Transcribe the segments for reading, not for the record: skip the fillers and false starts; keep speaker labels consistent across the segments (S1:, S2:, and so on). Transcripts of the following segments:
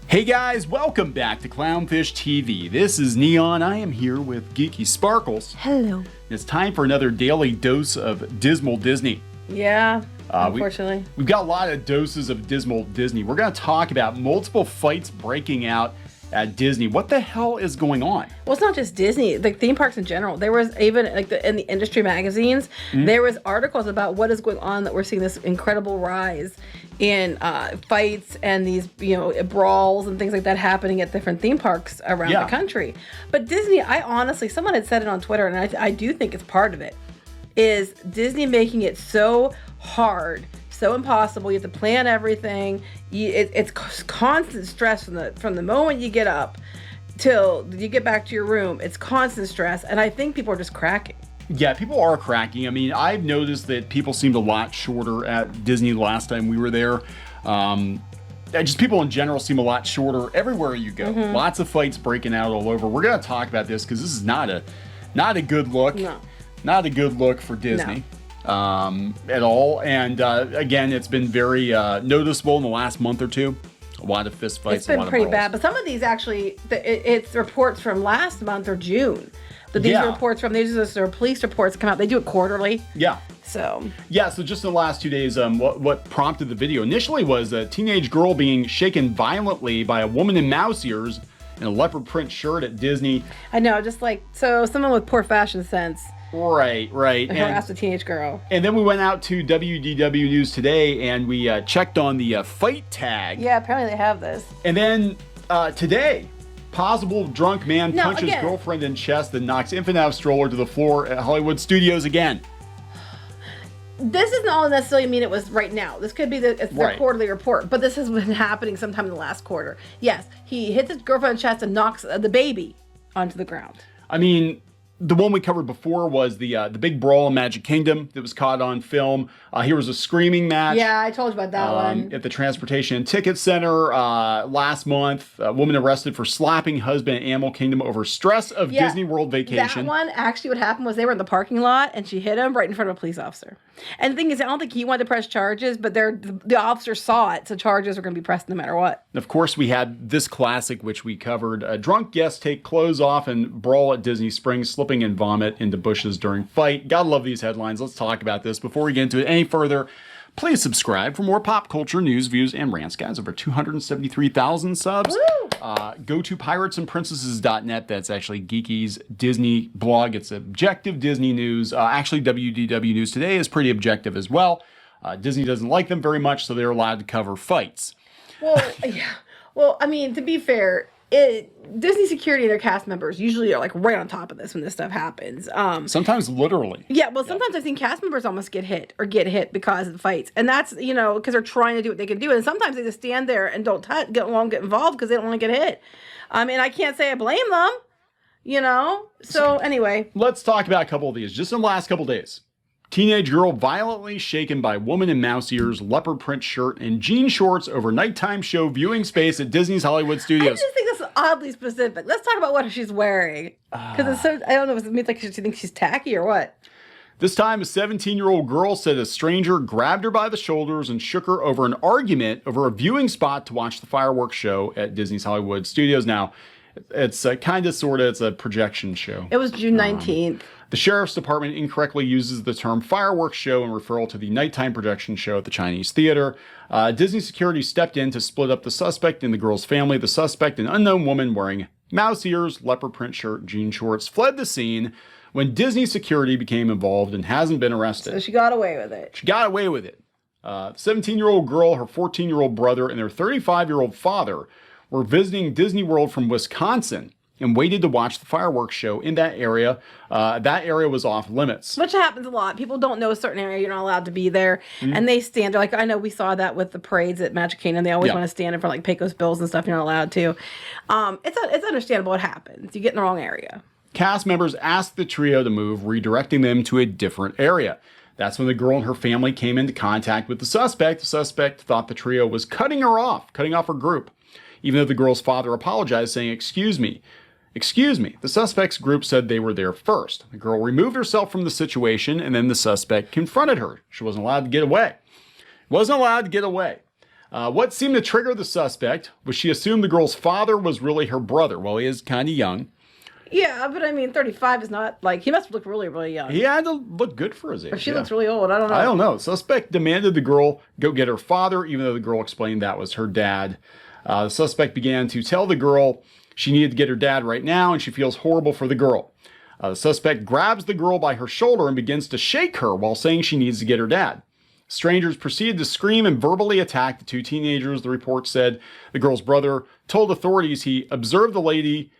S1: Hey guys, welcome back to Clownfish TV. This is Neon. I am here with Geeky Sparkles.
S2: Hello.
S1: It's time for another daily dose of Dismal Disney.
S2: Yeah, unfortunately.
S1: We've got a lot of doses of Dismal Disney. We're going to talk about multiple fights breaking out at Disney. What the hell is going on?
S2: Well, it's not just Disney, like theme parks in general. There was even in the industry magazines, there was articles about what is going on, that we're seeing this incredible rise in fights and these, brawls and things like that happening at different theme parks around the country. But Disney, I honestly, someone had said it on Twitter, and I do think it's part of it, is Disney making it so hard, so impossible. You have to plan everything. It's constant stress from the moment you get up till you get back to your room. It's constant stress, and I think people are just cracking.
S1: Yeah, people are cracking. I mean, I've noticed that people seemed a lot shorter at Disney the last time we were there. Just people in general seem a lot shorter everywhere you go. Lots of fights breaking out all over. We're going to talk about this because this is not a good look. No. Not a good look for Disney. No. At all. And again, it's been very noticeable in the last month or two. A lot of fist fights.
S2: It's been pretty bad, but some of these actually, it's reports from last month or June. But these reports these are police reports come out. They do it quarterly. Yeah. So just in the last 2 days, what prompted the video initially was a teenage girl being shaken violently by a woman in mouse ears in a leopard print shirt at Disney. I know, so someone with poor fashion sense.
S1: Right.
S2: Harassed a teenage girl.
S1: And then we went out to WDW News Today and we checked on the fight tag.
S2: Yeah, apparently they have this.
S1: And then today, possible drunk man punches girlfriend in chest and knocks infant out of stroller to the floor at Hollywood Studios again.
S2: This doesn't all necessarily mean it was right now. This could be their quarterly report, but this has been happening sometime in the last quarter. Yes, he hits his girlfriend in the chest and knocks the baby onto the ground. I mean,
S1: the one we covered before was the big brawl in Magic Kingdom that was caught on film. Here was a screaming match.
S2: Yeah, I told you about that one.
S1: At the Transportation and Ticket Center last month. A woman arrested for slapping husband at Animal Kingdom over stress of Disney World vacation.
S2: That one, actually what happened was they were in the parking lot and she hit him right in front of a police officer. And the thing is, I don't think he wanted to press charges, but the officer saw it, so charges were going to be pressed no matter what.
S1: Of course, we had this classic, which we covered. Drunk guests take clothes off and brawl at Disney Springs, slipping and vomit into bushes during fight. Gotta love these headlines. Let's talk about this. Before we get into it any further, please subscribe for more pop culture news, views, and rants, guys. Over 273,000 subs. Go to piratesandprincesses.net. That's actually Geeky's Disney blog. It's objective Disney news. Actually, WDW News Today is pretty objective as well. Disney doesn't like them very much, so they're allowed to cover fights.
S2: Well, yeah. Well, I mean, to be fair, Disney security and their cast members usually are like right on top of this when this stuff happens.
S1: Sometimes literally.
S2: Yeah, well, sometimes I've seen cast members almost get hit because of the fights. And that's, because they're trying to do what they can do. And sometimes they just stand there and don't get involved because they don't want to get hit. And I can't say I blame them, So anyway.
S1: Let's talk about a couple of these. Just in the last couple of days. Teenage girl violently shaken by woman in mouse ears, leopard print shirt, and jean shorts over nighttime show viewing space at Disney's Hollywood Studios.
S2: I just think this is oddly specific. Let's talk about what she's wearing. Because it's so, I don't know, it means like she thinks she's tacky or what?
S1: This time, a 17-year-old girl said a stranger grabbed her by the shoulders and shook her over an argument over a viewing spot to watch the fireworks show at Disney's Hollywood Studios. Now, it's it's a projection show.
S2: It was June 19th.
S1: The Sheriff's Department incorrectly uses the term fireworks show in referral to the nighttime projection show at the Chinese Theater. Disney security stepped in to split up the suspect and the girl's family. The suspect, an unknown woman wearing mouse ears, leopard print shirt, jean shorts, fled the scene when Disney security became involved and hasn't been arrested.
S2: So she got away with it.
S1: 17-year-old girl, her 14-year-old brother, and their 35-year-old father were visiting Disney World from Wisconsin and waited to watch the fireworks show in that area. That area was off limits.
S2: Which happens a lot. People don't know a certain area. You're not allowed to be there. And they stand there. Like, I know we saw that with the parades at Magic Kingdom. They always want to stand in front of like Pecos Bills and stuff. You're not allowed to. It's understandable what happens. You get in the wrong area.
S1: Cast members asked the trio to move, redirecting them to a different area. That's when the girl and her family came into contact with the suspect. The suspect thought the trio was cutting off her group. Even though the girl's father apologized, saying, "Excuse me. The suspect's group said they were there first." The girl removed herself from the situation, and then the suspect confronted her. She wasn't allowed to get away. What seemed to trigger the suspect was she assumed the girl's father was really her brother. Well, he is kind of young.
S2: Yeah, but I mean, 35 is not like, he must look really, really young.
S1: He had to look good for his age.
S2: Or she looks really old. I don't know.
S1: I don't know. Suspect demanded the girl go get her father, even though the girl explained that was her dad. The suspect began to tell the girl she needed to get her dad right now, and she feels horrible for the girl. The suspect grabs the girl by her shoulder and begins to shake her while saying she needs to get her dad. Strangers proceeded to scream and verbally attack the two teenagers. The report said the girl's brother told authorities he observed the lady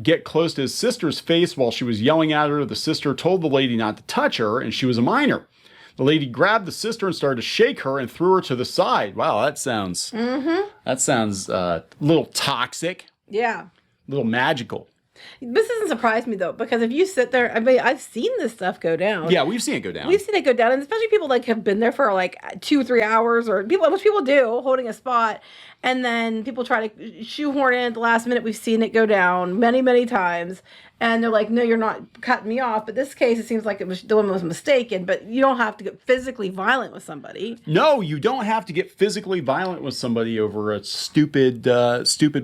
S1: get close to his sister's face while she was yelling at her. The sister told the lady not to touch her, and she was a minor. The lady grabbed the sister and started to shake her and threw her to the side. Wow, that sounds a little toxic.
S2: Yeah.
S1: A little magical.
S2: This doesn't surprise me though, because if you sit there, I mean, I've seen this stuff go down.
S1: Yeah, we've seen it go down.
S2: We've seen it go down, and especially people like have been there for like 2 or 3 hours, or people, which people do, holding a spot, and then people try to shoehorn in at the last minute. We've seen it go down many, many times, and they're like, "No, you're not cutting me off." But this case, it seems like it was the woman was mistaken. But you don't have to get physically violent with somebody.
S1: No, you don't have to get physically violent with somebody over a stupid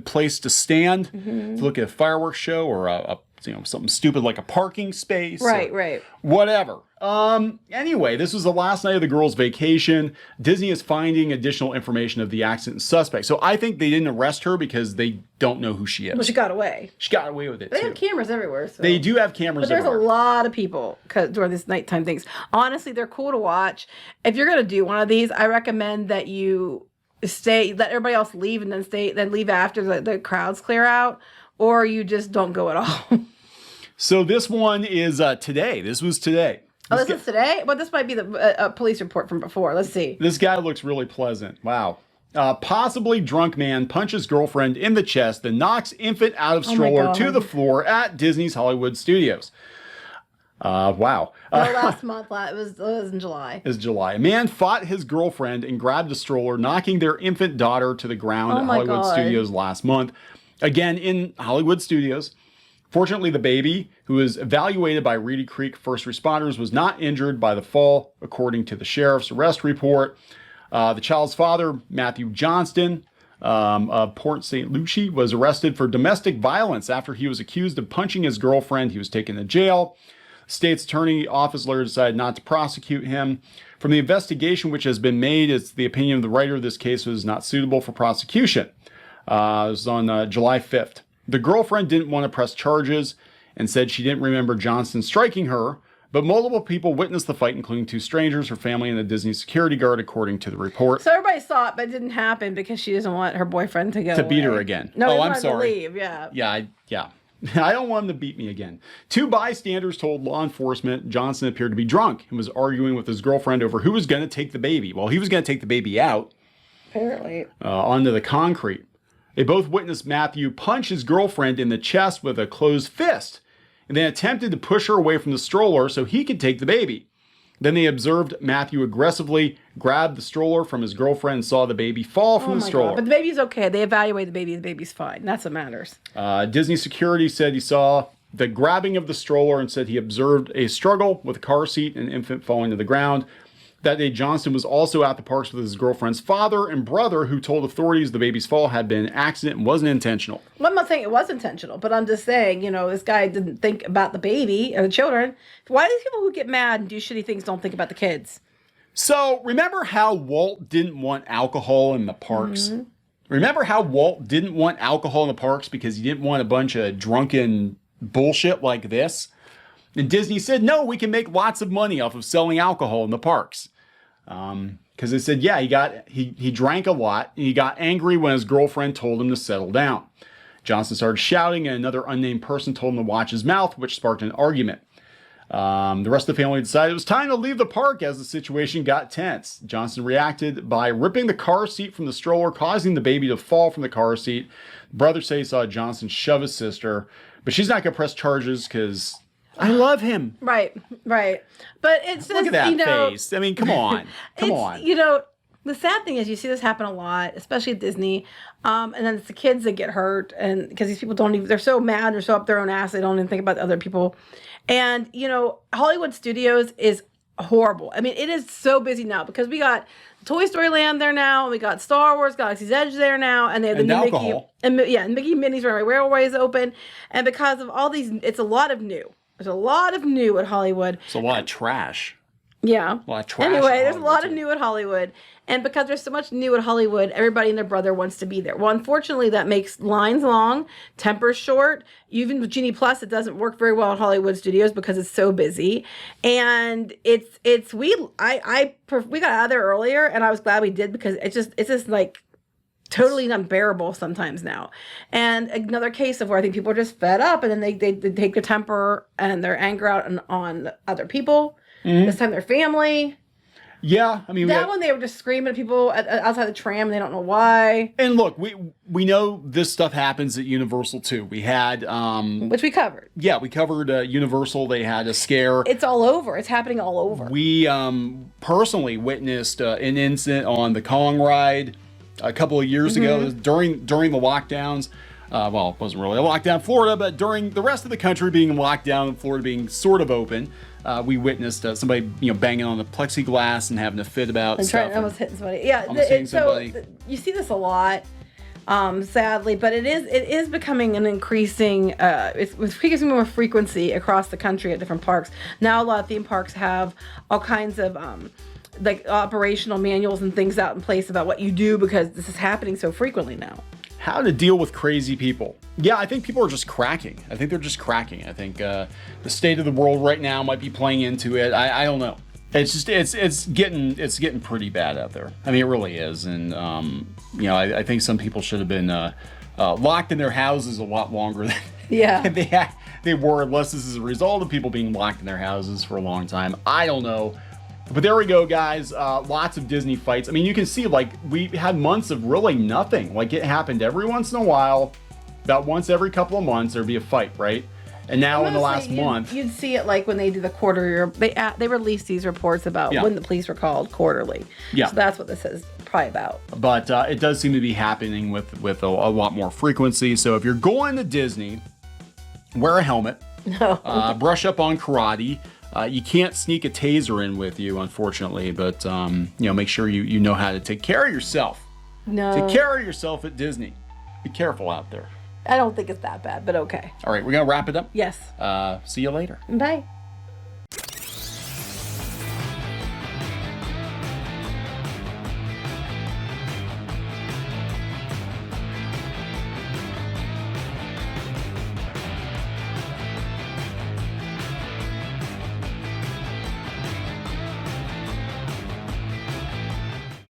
S1: place to stand to look at a fireworks show or something stupid like a parking space.
S2: Right.
S1: Whatever. Anyway, this was the last night of the girl's vacation. Disney is finding additional information of the accident suspect. So I think they didn't arrest her because they don't know who she is.
S2: Well, she got away.
S1: She got away with it,
S2: They have cameras everywhere. So.
S1: They do have cameras
S2: But there's
S1: everywhere.
S2: a lot of people during this nighttime things. Honestly, they're cool to watch. If you're going to do one of these, I recommend that you let everybody else leave and then leave after the crowds clear out, or you just don't go at all.
S1: So this one is today. This was today.
S2: This is today? Well, this might be the police report from before. Let's see.
S1: This guy looks really pleasant. Wow. Possibly drunk man punches girlfriend in the chest, then knocks infant out of stroller to the floor at Disney's Hollywood Studios. Wow.
S2: Last month. It was in July.
S1: Is July. A man fought his girlfriend and grabbed a stroller, knocking their infant daughter to the ground at Hollywood Studios last month. Again, in Hollywood Studios. Fortunately, the baby, who was evaluated by Reedy Creek first responders, was not injured by the fall, according to the sheriff's arrest report. The child's father, Matthew Johnston, of Port St. Lucie, was arrested for domestic violence after he was accused of punching his girlfriend. He was taken to jail. State's attorney office later decided not to prosecute him. From the investigation which has been made, it's the opinion of the writer this case was not suitable for prosecution. It was on July 5th. The girlfriend didn't want to press charges and said she didn't remember Johnston striking her, but multiple people witnessed the fight, including 2 strangers, her family, and a Disney security guard, according to the report.
S2: So everybody saw it, but it didn't happen because she doesn't want her boyfriend to go
S1: To beat her again.
S2: No,
S1: I'm sorry.
S2: To leave. Yeah.
S1: Yeah. I don't want him to beat me again. 2 bystanders told law enforcement Johnson appeared to be drunk and was arguing with his girlfriend over who was going to take the baby. Well, he was going to take the baby out.
S2: Apparently.
S1: Onto the concrete. They both witnessed Matthew punch his girlfriend in the chest with a closed fist and then attempted to push her away from the stroller so he could take the baby. Then they observed Matthew aggressively grab the stroller from his girlfriend and saw the baby fall from the stroller.
S2: God. But the baby's okay. They evaluate the baby. The baby's fine. That's what matters.
S1: Disney security said he saw the grabbing of the stroller and said he observed a struggle with a car seat and infant falling to the ground. That day, Johnston was also at the parks with his girlfriend's father and brother, who told authorities the baby's fall had been an accident and wasn't intentional.
S2: Well, I'm not saying it was intentional, but I'm just saying, this guy didn't think about the baby or the children. Why do these people who get mad and do shitty things don't think about the kids?
S1: So, remember how Walt didn't want alcohol in the parks? Mm-hmm. Remember how Walt didn't want alcohol in the parks because he didn't want a bunch of drunken bullshit like this? And Disney said, no, we can make lots of money off of selling alcohol in the parks. Because they said, yeah, he drank a lot, and he got angry when his girlfriend told him to settle down. Johnson started shouting, and another unnamed person told him to watch his mouth, which sparked an argument. The rest of the family decided it was time to leave the park as the situation got tense. Johnson reacted by ripping the car seat from the stroller, causing the baby to fall from the car seat. The brother said he saw Johnson shove his sister, but she's not going to press charges because I love him.
S2: Right. But it's just,
S1: look at that face. I mean, come on.
S2: The sad thing is you see this happen a lot, especially at Disney. And then it's the kids that get hurt, and because these people they're so mad, they're so up their own ass, they don't even think about the other people. And, Hollywood Studios is horrible. I mean, it is so busy now because we got Toy Story Land there now, and we got Star Wars Galaxy's Edge there now, and they have the new
S1: alcohol.
S2: Mickey and Mickey Minnie's Railways open, and because of all these, it's a lot of new. There's a lot of new at Hollywood.
S1: It's a lot of trash.
S2: Yeah.
S1: A lot of trash.
S2: Anyway, there's a lot of new at Hollywood. And because there's so much new at Hollywood, everybody and their brother wants to be there. Well, unfortunately, that makes lines long, tempers short. Even with Genie Plus, it doesn't work very well at Hollywood Studios because it's so busy. And we got out of there earlier, and I was glad we did because it's just like totally unbearable sometimes now. And another case of where I think people are just fed up, and then they take their temper and their anger out on other people. Mm-hmm. This time their family.
S1: Yeah, I mean
S2: that one they were just screaming at people outside the tram. And they don't know why.
S1: And look, we know this stuff happens at Universal too. We had
S2: which we covered.
S1: Yeah, we covered Universal. They had a scare.
S2: It's all over. It's happening all over.
S1: We personally witnessed an incident on the Kong ride a couple of years ago during the lockdowns. Well, it wasn't really a lockdown in Florida, but during the rest of the country being locked down and Florida being sort of open, we witnessed somebody banging on the plexiglass and having a fit about
S2: and
S1: stuff.
S2: Almost hitting somebody. Yeah,
S1: somebody.
S2: You see this a lot, sadly, but it is becoming an increasing. It's increasing more frequency across the country at different parks. Now a lot of theme parks have all kinds of like operational manuals and things out in place about what you do because this is happening so frequently now.
S1: How to deal with crazy people. Yeah, I think people are just cracking. I think they're just cracking. I think the state of the world right now might be playing into it. I don't know. It's just it's getting pretty bad out there. I mean, it really is. And I think some people should have been locked in their houses a lot longer than they were, unless this is a result of people being locked in their houses for a long time. I don't know. But there we go, guys. Lots of Disney fights. I mean, you can see, like, we had months of really nothing. Like, it happened every once in a while. About once every couple of months, there'd be a fight, right? And now in the last month...
S2: You'd see it, like, when they do the quarter... They release these reports about when the police were called quarterly. Yeah. So that's what this is probably about.
S1: But it does seem to be happening with a lot more frequency. So if you're going to Disney, wear a helmet.
S2: No.
S1: Brush up on karate. You can't sneak a taser in with you, unfortunately, but make sure you know how to take care of yourself.
S2: No.
S1: Take care of yourself at Disney. Be careful out there.
S2: I don't think it's that bad, but okay.
S1: All right, we're going to wrap it up?
S2: Yes.
S1: See you later.
S2: Bye.